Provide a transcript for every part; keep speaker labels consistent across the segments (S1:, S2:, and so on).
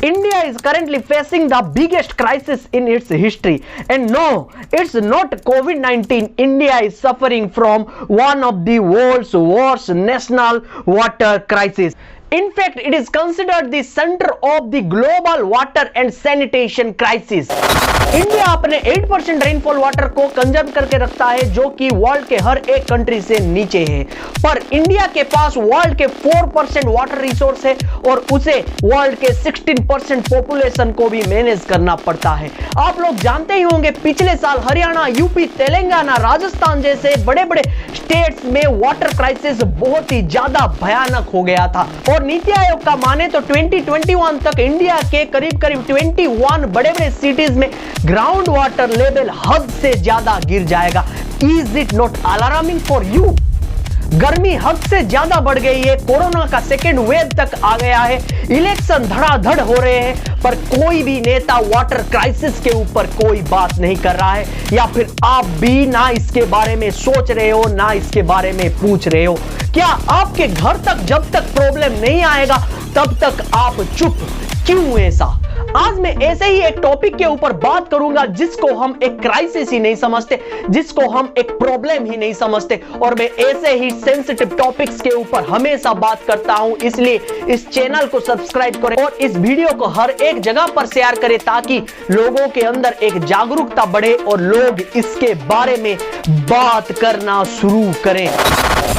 S1: India is currently facing the biggest crisis in its history, and no, it's not COVID-19. India is suffering from one of the world's worst national water crises. In fact, it is considered the center of the global water and sanitation crisis. India अपने 8% rainfall water को conserve करके रखता है, जो कि world के हर एक country से नीचे है। पर इंडिया के पास वर्ल्ड के 4% वाटर रिसोर्स है और उसे वर्ल्ड के 16% पॉपुलेशन को भी मैनेज करना पड़ता है। आप लोग जानते ही होंगे, पिछले साल हरियाणा, यूपी, तेलंगाना, राजस्थान जैसे बड़े बड़े स्टेट्स में वाटर क्राइसिस बहुत ही ज्यादा भयानक हो गया था और नीति आयोग का माने तो 2021 तक इंडिया के करीब करीब 21 बड़े बड़े सिटीज में ग्राउंड वाटर लेवल हद से ज्यादा गिर जाएगा। Is it not alarming for you? गर्मी हद से ज्यादा बढ़ गई है, कोरोना का सेकेंड वेव तक आ गया है, इलेक्शन धड़ाधड़ हो रहे हैं, पर कोई भी नेता वाटर क्राइसिस के ऊपर कोई बात नहीं कर रहा है, या फिर आप भी ना इसके बारे में सोच रहे हो ना इसके बारे में पूछ रहे हो। क्या आपके घर तक जब तक प्रॉब्लम नहीं आएगा तब तक आप चुप क्यों? ऐसा आज मैं ऐसे ही एक टॉपिक के ऊपर बात करूंगा जिसको हम एक क्राइसिस ही नहीं समझते, जिसको हम एक प्रॉब्लम ही नहीं समझते, और मैं ऐसे ही सेंसिटिव टॉपिक्स के ऊपर हमेशा बात करता हूं। इसलिए इस चैनल को सब्सक्राइब करें और इस वीडियो को हर एक जगह पर शेयर करें ताकि लोगों के अंदर एक जागरूकता बढ़े और लोग इसके बारे में बात करना शुरू करें।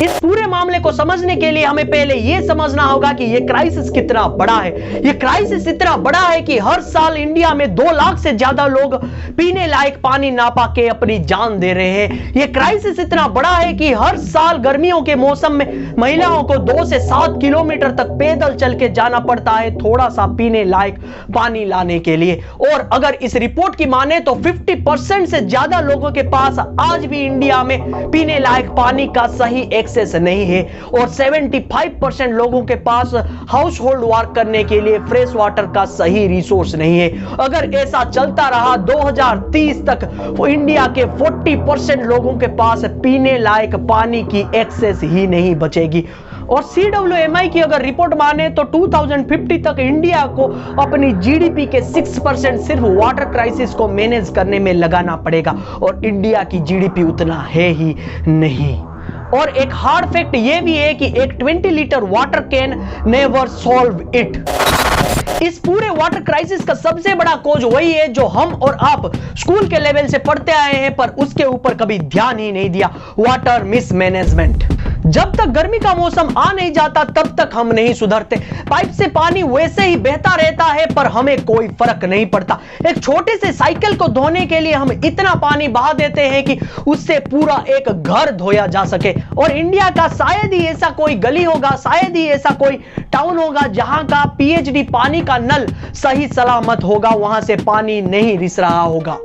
S1: इस पूरे मामले को समझने के लिए हमें पहले यह समझना होगा कि यह क्राइसिस कितना बड़ा है। यह क्राइसिस इतना बड़ा है कि हर साल इंडिया में 2 लाख से ज्यादा लोग पीने लायक पानी ना पाके अपनी जान दे रहे हैं। यह क्राइसिस इतना बड़ा है कि हर साल गर्मियों के मौसम में महिलाओं को 2 से 7 किलोमीटर तक पैदल चल के जाना पड़ता है थोड़ा सा पीने लायक पानी लाने के लिए। और अगर इस रिपोर्ट की माने तो 50% से ज्यादा लोगों के पास आज भी इंडिया में पीने लायक पानी का सही एक्सेस नहीं है और 75% लोगों के पास हाउस होल्ड वर्क करने के लिए फ्रेश वाटर का सही रिसोर्स नहीं है। अगर ऐसा चलता रहा 2030 तक इंडिया के 40% लोगों के पास पीने लायक पानी की एक्सेस ही नहीं बचेगी। और CWMI की अगर रिपोर्ट माने तो 2050 तक इंडिया को अपनी जीडीपी के 6% सिर्फ वाटर क्राइसिस को मैनेज करने में लगाना पड़ेगा और इंडिया की जीडीपी उतना है ही नहीं। और एक हार्ड फैक्ट यह भी है कि एक 20 litre water can never solve it. इस पूरे वाटर क्राइसिस का सबसे बड़ा कॉज वही है जो हम और आप स्कूल के लेवल से पढ़ते आए हैं पर उसके ऊपर कभी ध्यान ही नहीं दिया, वाटर मिसमैनेजमेंट। जब तक गर्मी का मौसम आ नहीं जाता तब तक हम नहीं सुधरते। पाइप से पानी वैसे ही बहता रहता है पर हमें कोई फर्क नहीं पड़ता। एक छोटे से साइकिल को धोने के लिए हम इतना पानी बहा देते हैं कि उससे पूरा एक घर धोया जा सके। और इंडिया का शायद ही ऐसा कोई गली होगा, शायद ही ऐसा कोई टाउन होगा जहां का पीएचडी पानी का नल सही सलामत होगा, वहां से पानी नहीं रिस रहा होगा।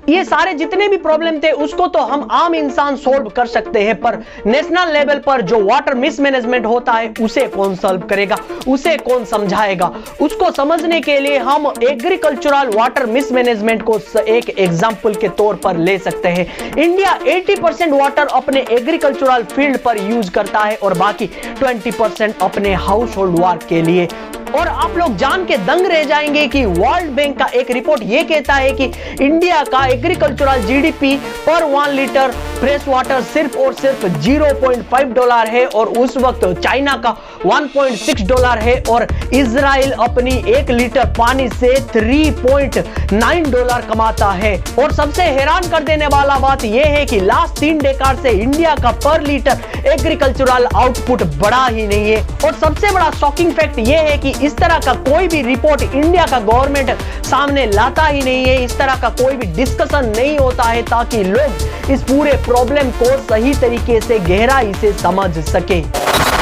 S1: ये सारे जितने भी प्रॉब्लम थे उसको तो हम आम इंसान सोल्व कर सकते हैं, पर नेशनल लेवल पर जो वाटर मिसमैनेजमेंट होता है उसे कौन सॉल्व करेगा, उसे कौन समझाएगा? उसको समझने के लिए हम एग्रीकल्चरल वाटर मिसमैनेजमेंट को एक एग्जांपल के तौर पर ले सकते हैं। इंडिया 80% वाटर अपने एग्रीकल्चरल फील्ड पर यूज करता है और बाकी 20% अपने हाउस होल्ड वर्क के लिए। और आप लोग जान के दंग रह जाएंगे कि वर्ल्ड बैंक का एक रिपोर्ट यह कहता है कि इंडिया का एग्रीकल्चरल जीडीपी पर 1 लीटर फ्रेश वाटर सिर्फ और सिर्फ $0.5 है और उस वक्त चाइना का $1.6 है और इजराइल अपनी 1 लीटर पानी से $3.9 कमाता है। और सबसे हैरान कर देने वाला बात यह है कि लास्ट 3 डेकाड से इंडिया का पर लीटर एग्रीकल्चरल आउटपुट बढ़ा ही नहीं है। और सबसे बड़ा शॉकिंग फैक्ट यह है कि इस तरह का कोई भी रिपोर्ट इंडिया का गवर्नमेंट सामने लाता ही नहीं है, इस तरह का कोई भी डिस्कशन नहीं होता है ताकि लोग इस पूरे प्रॉब्लम को सही तरीके से गहराई से समझ सके।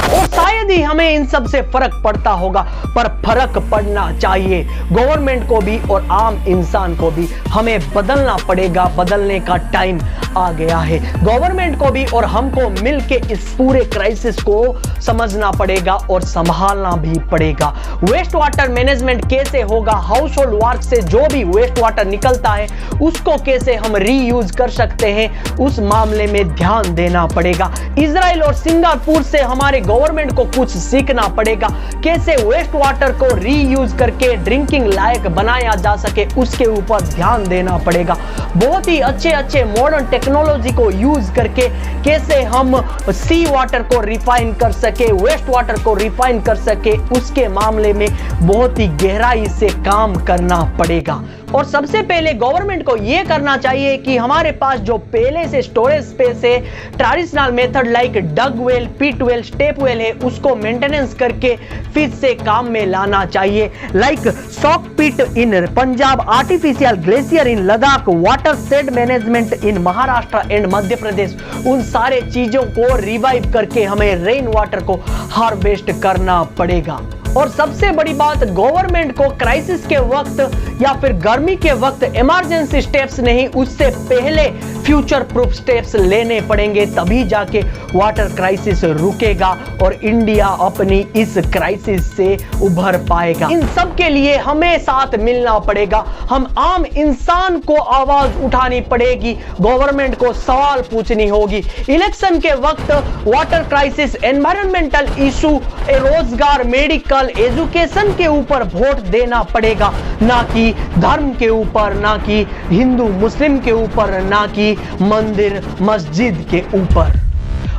S1: और शायद ही हमें इन सब से फर्क पड़ता होगा, पर फर्क पड़ना चाहिए गवर्नमेंट को भी और आम इंसान को भी। हमें बदलना पड़ेगा, बदलने का टाइम आ गया है। गवर्नमेंट को भी और हमको मिलके इस पूरे क्राइसिस को समझना पड़ेगा और संभालना भी पड़ेगा। वेस्ट वाटर मैनेजमेंट कैसे होगा, हाउस होल्ड वर्क से जो भी वेस्ट वाटर निकलता है उसको कैसे हम रीयूज कर सकते हैं, उस मामले में ध्यान देना पड़ेगा। इजराइल और सिंगापुर से हमारे गवर्नमेंट को कुछ सीखना पड़ेगा। कैसे वेस्ट वाटर को रीयूज करके ड्रिंकिंग लायक बनाया जा सके उसके ऊपर ध्यान देना पड़ेगा। बहुत ही अच्छे मॉडर्न टेक्नोलॉजी को यूज करके कैसे हम सी वाटर को रिफाइन कर सके, वेस्ट वाटर को रिफाइन कर सके, उसके मामले में बहुत ही गहराई से काम करना पड़ेगा। और सबसे पहले गवर्नमेंट को यह करना चाहिए कि हमारे पास जो पहले से स्टोरेज स्पेस है, traditional method like dug well, pit well, step well है, उसको मेंटेनेंस करके फिर से काम में लाना चाहिए। Like soak pit in Punjab, artificial glacier in Ladakh, watershed management in Maharashtra and Madhya Pradesh, उन सारे चीजों को रिवाइव करके हमें रेन वाटर को हार्वेस्ट करना पड़ेगा। और सबसे बड़ी बात, गवर्नमेंट को क्राइसिस के वक्त या फिर गर्मी के वक्त इमरजेंसी स्टेप्स नहीं, उससे पहले फ्यूचर प्रूफ स्टेप्स लेने पड़ेंगे, तभी जाके वाटर क्राइसिस रुकेगा और इंडिया अपनी इस क्राइसिस से उभर पाएगा। इन सब के लिए हमें साथ मिलना पड़ेगा। हम आम इंसान को आवाज उठानी पड़ेगी, गवर्नमेंट को सवाल पूछनी होगी। इलेक्शन के वक्त वाटर क्राइसिस, एनवायरमेंटल इशू, रोजगार, मेडिकल, एजुकेशन के ऊपर वोट देना पड़ेगा, ना कि धर्म के ऊपर, ना कि हिंदू मुस्लिम के ऊपर, ना कि मंदिर मस्जिद के ऊपर।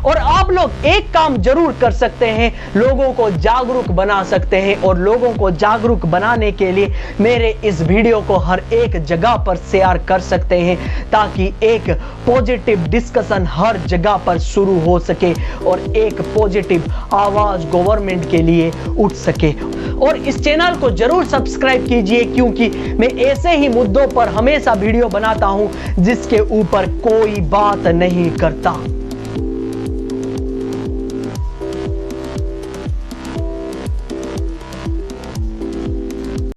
S1: और आप लोग एक काम जरूर कर सकते हैं, लोगों को जागरूक बना सकते हैं। और लोगों को जागरूक बनाने के लिए मेरे इस वीडियो को हर एक जगह पर शेयर कर सकते हैं, ताकि एक पॉजिटिव डिस्कशन हर जगह पर शुरू हो सके और एक पॉजिटिव आवाज गवर्नमेंट के लिए उठ सके। और इस चैनल को जरूर सब्सक्राइब कीजिए, क्योंकि मैं ऐसे ही मुद्दों पर हमेशा वीडियो बनाता हूं जिसके ऊपर कोई बात नहीं करता।